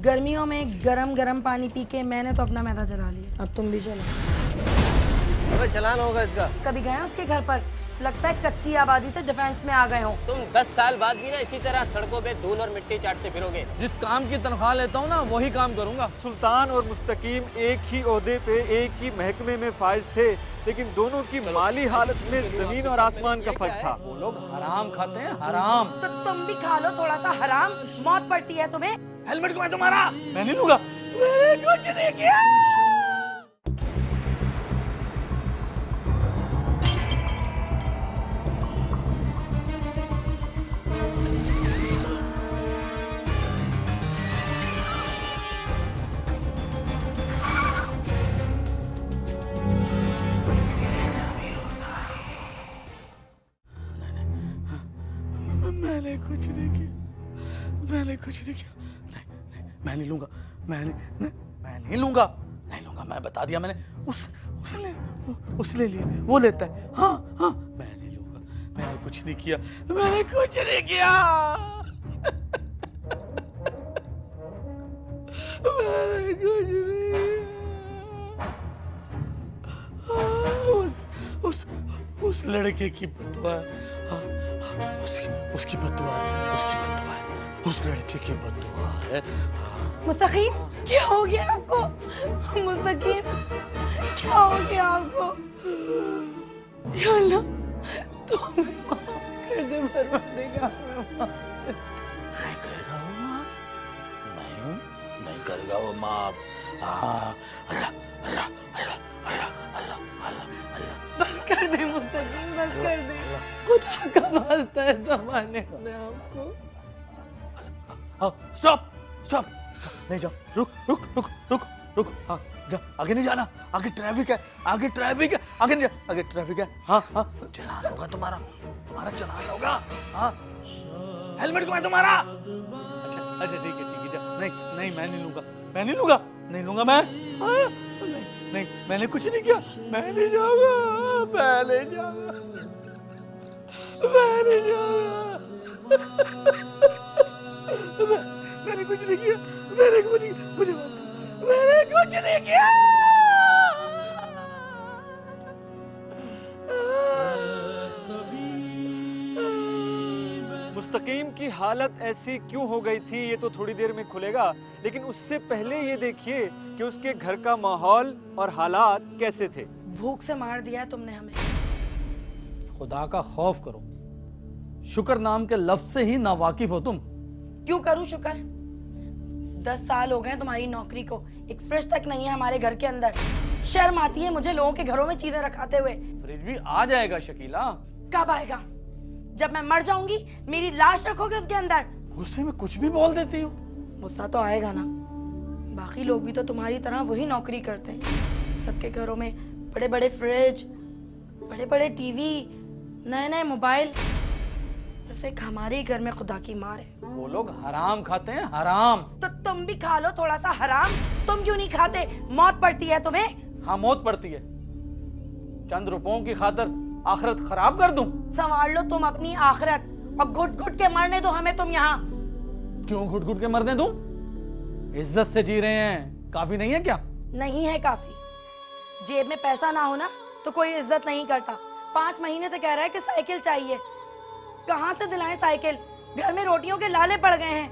गर्मियों में गरम गरम पानी पी के मैंने तो अपना मैदा जला लिया, अब तुम भी चलो। अबे चलाना होगा इसका। कभी गए हो उसके घर पर? लगता है कच्ची आबादी से डिफेंस में आ गए हो। तुम 10 साल बाद भी ना इसी तरह सड़कों पे धूल और मिट्टी चाटते फिरोगे। जिस काम की तनख्वाह लेता हूँ ना वही काम करूँगा। सुल्तान और मुस्तकीम एक ही ओहदे पे एक ही महकमे में फाइज थे, लेकिन दोनों की माली हालत में जमीन और आसमान का फर्क था। वो लोग हराम खाते हैं, हराम। तो तुम भी खा लो थोड़ा सा हराम, मौत पड़ती है तुम्हें। हेलमेट को मैं तुम्हारा मैं नहीं लूंगा। मैंने कुछ नहीं किया। मैंने कुछ नहीं किया, मैंने कुछ नहीं किया। नहीं, मैं नहीं लूंगा, मैं नहीं लूंगा, नहीं लूंगा। मैं बता दिया मैंने। उसने लिए, वो लेता है। हाँ हाँ, मैं नहीं लूंगा, मैंने कुछ नहीं किया, मैंने कुछ नहीं किया। मैंने कुछ नहीं किया। उस लड़के की बदुआ है। उसकी बदुआ है, उसकी बदुआ है, उस लड़के की बदुआ है। मुस्तकीम, क्या हो गया आपको? मुस्तकीम, क्या हो गया आपको? या अल्लाह, तू हमें माफ कर दे, परवरदिगार हमें माफ कर दे। नहीं करेगा वो माफ, नहीं करेगा वो माफ। हाँ, अल्लाह अल्लाह अल्लाह अल्लाह अल्लाह अल्लाह अल्लाह। बस कर दे मुस्तकीम, बस कर दे। खुदा का वास्ता है, ज़माने ने आपको। स्टॉप स्टॉप, नहीं जाओ, रुक रुक रुक रुक रुक। हाँ जा, आगे नहीं जाना, आगे ट्रैफिक है, आगे ट्रैफिक है, आगे नहीं जा, आगे ट्रैफिक है। हाँ हाँ, चलान होगा तुम्हारा चलान होगा। हाँ, हेलमेट को मैं तुम्हारा। अच्छा अच्छा, ठीक है जा। नहीं मैं नहीं लूंगा, मैं नहीं लूंगा, नहीं लूंगा मैं। हाँ, नहीं मैंने कुछ नहीं किया, मैं नहीं जाऊंगा, मैं नहीं जाऊंगा, मैं नहीं जाऊंगा। मैंने कुछ नहीं किया, मैंने कुछ नहीं किया। मुस्तकीम की हालत ऐसी क्यों हो गई थी ये तो थोड़ी देर में खुलेगा, लेकिन उससे पहले ये देखिए कि उसके घर का माहौल और हालात कैसे थे। भूख से मार दिया है तुमने हमें। खुदा का खौफ करो, शुक्र नाम के लफ्ज से ही नावाकिफ हो तुम। क्यों करूं शुक्र? 10 साल हो गए तुम्हारी नौकरी को, एक फ्रिज तक नहीं है हमारे घर के अंदर। शर्म आती है मुझे लोगों के घरों में चीजें रखाते हुए। फ्रिज भी आ जाएगा शकीला। कब आएगा? जब मैं मर जाऊंगी मेरी लाश रखोगे उसके अंदर? गुस्से में कुछ भी बोल देती हो। गुस्सा तो आएगा ना, बाकी लोग भी तो तुम्हारी तरह वही नौकरी करते हैं। सबके घरों में बड़े बड़े फ्रिज, बड़े बड़े टीवी, नए नए मोबाइल। बस एक हमारे ही घर में खुदा की मार है। वो लोग हराम खाते हैं, हराम। तो तुम भी खा लो थोड़ा सा हराम। तुम क्यों नहीं खाते? मौत पड़ती है तुम्हें। हाँ, मौत पड़ती है। चंद रुपयों की खातिर आखिरत खराब कर दूं? संभाल लो तुम अपनी आखिरत और घुट घुट के मरने दो हमें तुम यहाँ। क्यों घुट घुट के मरने दूं? इज्जत से जी रहे हैं, काफी नहीं है क्या? नहीं है काफी। जेब में पैसा ना हो ना तो कोई इज्जत नहीं करता। 5 महीने से कह रहा है कि साइकिल चाहिए, कहाँ से दिलाएं साइकिल? घर में रोटियों के लाले पड़ गए हैं।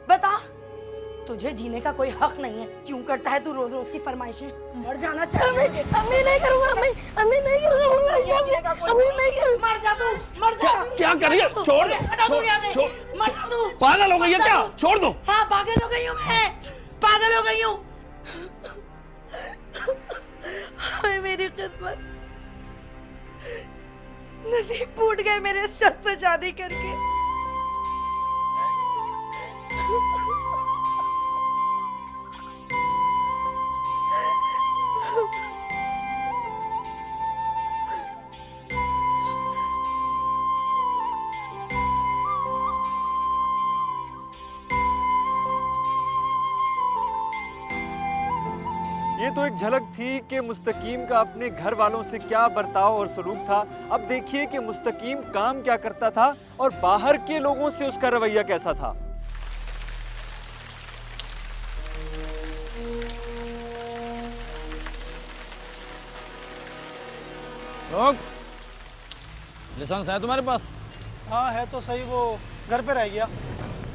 बता, तुझे जीने का कोई हक नहीं है। क्यों करता है तू रोज रोज की फरमाइशें? मर जाना चाहिए। अम्मी नहीं करूंगा, अम्मी नहीं करूंगा, मर जा तू, मर जा। क्या कर रही है? छोड़, हटा दो यहाँ से, मर जा तू। पागल हो गई है क्या? छोड़ दो। हाँ, पागल हो गई हूँ मैं, पागल हो गई हूँ। हाय मेरी किस्मत, नसीब फूट गए मेरे इस शख्स से शादी करके। ये तो एक झलक थी कि मुस्तकीम का अपने घर वालों से क्या बर्ताव और सलूक था। अब देखिए कि मुस्तकीम काम क्या करता था और बाहर के लोगों से उसका रवैया कैसा था। रोक। लाइसेंस है तुम्हारे पास? हाँ है तो सही, वो घर पे रह गया।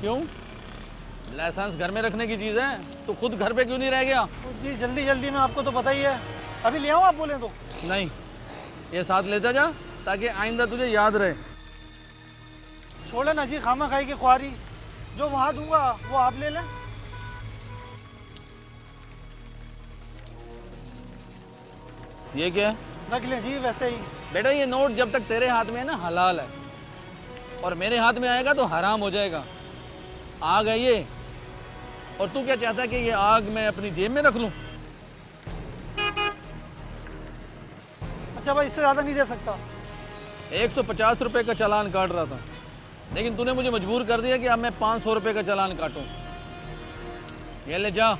क्यों? लाइसेंस घर में रखने की चीज है, तो खुद घर पे क्यों नहीं रह गया? तो जी जल्दी जल्दी में, आपको तो पता ही है। अभी ले आऊँ आप बोले तो? नहीं, ये साथ लेता जा ताकि आइंदा तुझे याद रहे। छोड़े ना जी, खामा खाई की ख्वारी। जो वहाँ दूंगा वो आप ले लें। ये क्या है? रख लें जी वैसे ही। बेटा ये नोट जब तक तेरे हाथ में है ना हलाल है, और मेरे हाथ में आएगा तो हराम हो जाएगा। आग है ये, और तू क्या चाहता है कि ये आग मैं अपनी जेब में रख लूं? अच्छा भाई, इससे ज़्यादा नहीं दे सकता। 150 रुपए का चालान काट रहा था, लेकिन तूने मुझे मजबूर कर दिया कि अब मैं 500 रुपए का चालान काटूं। ये ले जा,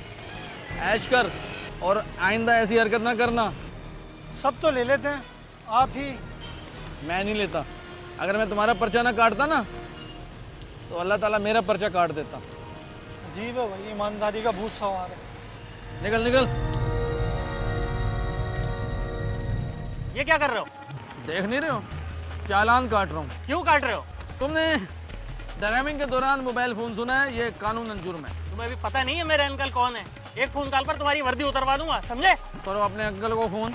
ऐश कर, और आइंदा ऐसी हरकत ना करना। सब तो ले लेते हैं, आप ही। मैं नहीं लेता। अगर मैं तुम्हारा पर्चा ना काटता ना, तो अल्लाह ताला मेरा पर्चा काट देता। अजीब है भाई, ईमानदारी का भूत सवार है। निकल निकल। ये क्या कर रहे हो? देख नहीं रहे हो? चालान काट रहा हूँ। क्यों काट रहे हो? तुमने ड्राइविंग के दौरान मोबाइल फोन सुना है, ये कानूनन जुर्म है। तुम्हें अभी पता नहीं है मेरे अंकल कौन है? एक फोन कॉल पर तुम्हारी वर्दी उतरवा दूंगा, समझे? करो अपने अंकल को फोन,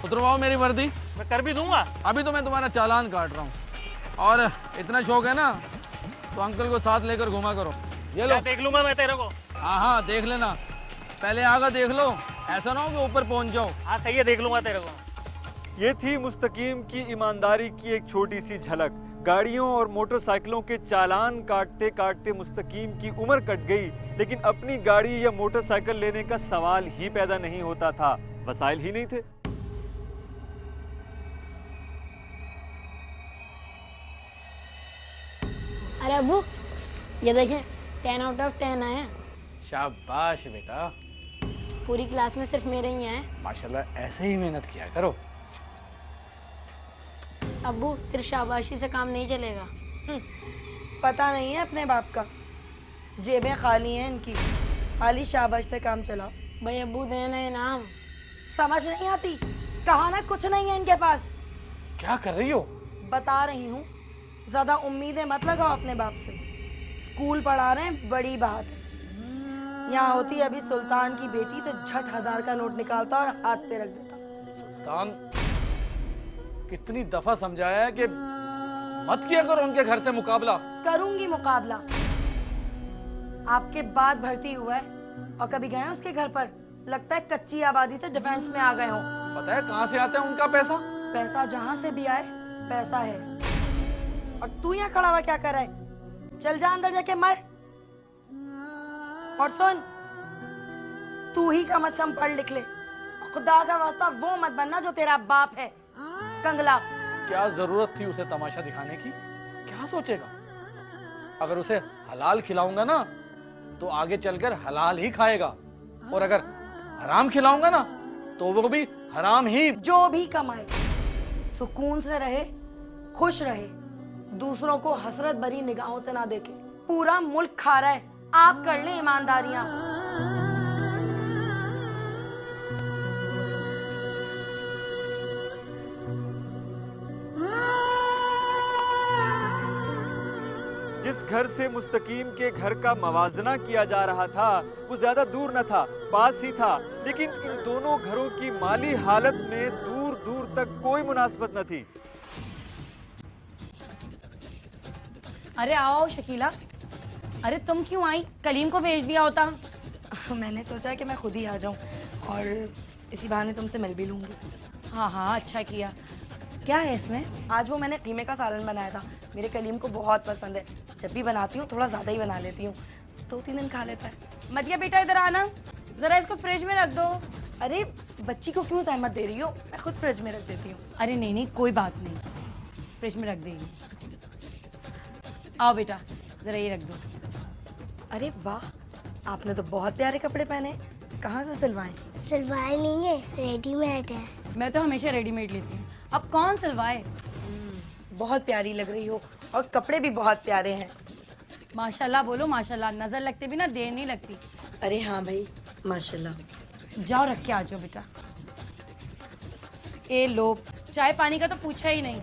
उतरवाओ मेरी वर्दी। मैं कर भी दूंगा। अभी तो मैं तुम्हारा चालान काट रहा हूँ, और इतना शौक है ना तो अंकल को साथ लेकर घुमा करो। ये लो। क्या देख लूंगा मैं तेरे को? हाँ हाँ देख लेना, पहले आगे देख लो, ऐसा ना हो कि ऊपर पहुंच जाओ। हाँ सही है, देख लूंगा तेरे को। ये थी मुस्तकीम की ईमानदारी की एक छोटी सी झलक। गाड़ियों और मोटरसाइकिलों के चालान काटते काटते मुस्तकीम की उम्र कट गई, लेकिन अपनी गाड़ी या मोटरसाइकिल लेने का सवाल ही पैदा नहीं होता था, वसाइल ही नहीं थे। अरे अबू, ये देखें 10 आउट ऑफ 10 आए हैं। शाबाश बेटा, पूरी क्लास में सिर्फ मेरे ही आए। माशाल्लाह, ऐसे ही मेहनत किया करो। अबू सिर्फ शाबाशी से काम नहीं चलेगा। पता नहीं है अपने बाप का, जेबें खाली हैं इनकी, खाली शाबाश से काम चलाओ। भाई अबू देना इनाम। समझ नहीं आती, कहा ना कुछ नहीं है इनके पास। क्या कर रही हो? बता रही हूँ, ज्यादा उम्मीदें मत लगाओ अपने बाप से। स्कूल पढ़ा रहे हैं, बड़ी बात है। यहाँ होती अभी सुल्तान की बेटी तो झट 1000 का नोट निकालता और हाथ पे रख देता। सुल्तान, कितनी दफा समझाया है कि मत किया करो उनके घर से मुकाबला। करूंगी मुकाबला। आपके बाद भर्ती हुआ है और कभी गए हैं उसके घर पर? लगता है कच्ची आबादी से डिफेंस में आ गए हो। पता है कहाँ से आता है उनका पैसा? पैसा जहां से भी आए, पैसा है। और तू यहाँ खड़ा हुआ क्या कर रहा है? चल जा अंदर जाके मर। और सुन, तू ही कम से कम पढ़ लिख ले। खुदा का वास्ता वो मत बनना जो तेरा बाप है, कंगला। क्या जरूरत थी उसे तमाशा दिखाने की? क्या सोचेगा? अगर उसे हलाल खिलाऊंगा ना तो आगे चलकर हलाल ही खाएगा, और अगर हराम खिलाऊंगा ना तो वो भी हराम ही। जो भी कमाए सुकून से रहे, खुश रहे, दूसरों को हसरत भरी निगाहों से ना देखे। पूरा मुल्क खा रहा है, आप कर ले ईमानदारियां। जिस घर से मुस्तकीम के घर का मवाजना किया जा रहा था वो ज्यादा दूर न था, पास ही था, लेकिन इन दोनों घरों की माली हालत में दूर दूर तक कोई मुनासबत न थी। अरे आओ शकीला। अरे तुम क्यों आई? कलीम को भेज दिया होता। मैंने सोचा कि मैं खुद ही आ जाऊं और इसी बहाने तुमसे मिल भी लूंगी। हाँ हाँ अच्छा किया। क्या है इसमें? आज वो मैंने कीमे का सालन बनाया था, मेरे कलीम को बहुत पसंद है। जब भी बनाती हूँ थोड़ा ज़्यादा ही बना लेती हूँ, 2-3 दिन खा लेता है। मदिया बेटा इधर आना, जरा इसको फ्रिज में रख दो। अरे बच्ची को क्यों जहमत दे रही हो, मैं खुद फ्रिज में रख देती हूँ। अरे नहीं नहीं कोई बात नहीं, फ्रिज में रख देगी। आओ बेटा जरा ये रख दो। अरे वाह, आपने तो बहुत प्यारे कपड़े पहने, कहाँ से सिलवाए? सिलवाए नहीं है, रेडीमेड है। मैं तो हमेशा रेडीमेड लेती हूँ, अब कौन सिलवाए। बहुत प्यारी लग रही हो और कपड़े भी बहुत प्यारे हैं। माशाल्लाह बोलो माशाल्लाह, नजर लगते भी ना देर नहीं लगती। अरे हाँ भाई माशाल्लाह। जाओ रख के आ जाओ बेटा। ए लो चाय पानी का तो पूछा ही नहीं।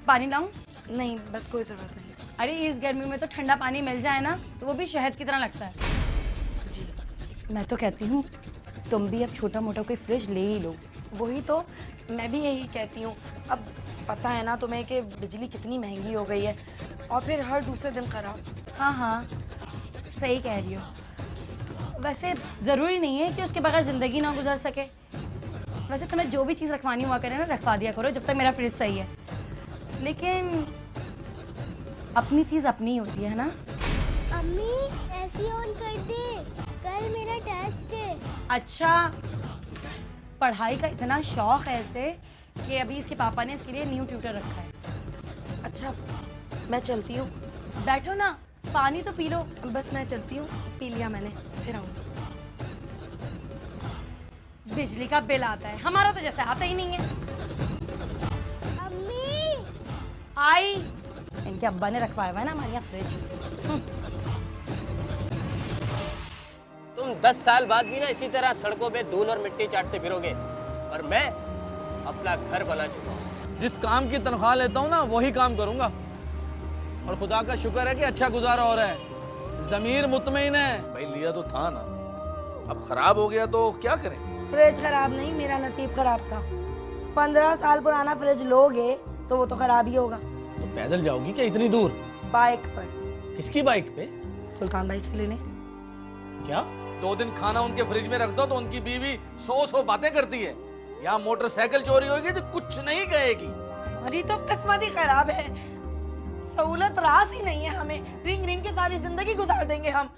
पानी लाऊं? नहीं बस कोई ज़रूरत नहीं। अरे इस गर्मी में तो ठंडा पानी मिल जाए ना तो वो भी शहद की तरह लगता है। जी मैं तो कहती हूँ तुम भी अब छोटा मोटा कोई फ्रिज ले ही लो। वही तो मैं भी यही कहती हूँ। अब पता है ना तुम्हें कि बिजली कितनी महंगी हो गई है और फिर हर दूसरे दिन खराब। हाँ हाँ सही कह रही हो। वैसे ज़रूरी नहीं है कि उसके बगैर ज़िंदगी ना गुजर सके। वैसे तुम्हें जो भी चीज़ रखवानी हुआ करे ना रखवा दिया करो जब तक मेरा फ्रिज सही है। लेकिन अपनी चीज़ अपनी ही होती है ना। अम्मी ऐसी ऑन कर दे, कल मेरा टेस्ट है। अच्छा पढ़ाई का इतना शौक है इसे कि अभी इसके पापा ने इसके लिए न्यू ट्यूटर रखा है। अच्छा मैं चलती हूँ। बैठो ना पानी तो पी लो। बस मैं चलती हूँ, पी लिया मैंने, फिर आऊँगी। बिजली का बिल आता है, हमारा तो जैसे आता ही नहीं है। अम्मी आई इनके अब्बा ने रखवाया हुआ है ना हमारे यहाँ फ्रिज। तुम 10 साल बाद भी ना इसी तरह सड़कों पे धूल और मिट्टी चाटते फिरोगे और मैं अपना घर बना चुका हूँ। जिस काम की तनख्वाह लेता हूँ ना वही काम करूंगा। और खुदा का शुक्र है कि अच्छा गुजारा हो रहा है, जमीर मुतमईन है। भाई लिया तो था ना, अब खराब हो गया तो क्या करें। फ्रिज खराब नहीं, मेरा नसीब खराब था। 15 साल पुराना फ्रिज लोगे तो वो तो खराब ही होगा। तो पैदल जाओगी क्या इतनी दूर? बाइक पर। किसकी बाइक पे? सुल्तान भाई से लेने। क्या 2 दिन खाना उनके फ्रिज में रख दो तो उनकी बीवी 100 बातें करती है। यहाँ मोटरसाइकिल चोरी होगी तो कुछ नहीं कहेगी। हमारी तो किस्मत ही खराब है, सहूलत रास ही नहीं है हमें। रिंग रिंग के सारी जिंदगी गुजार देंगे हम।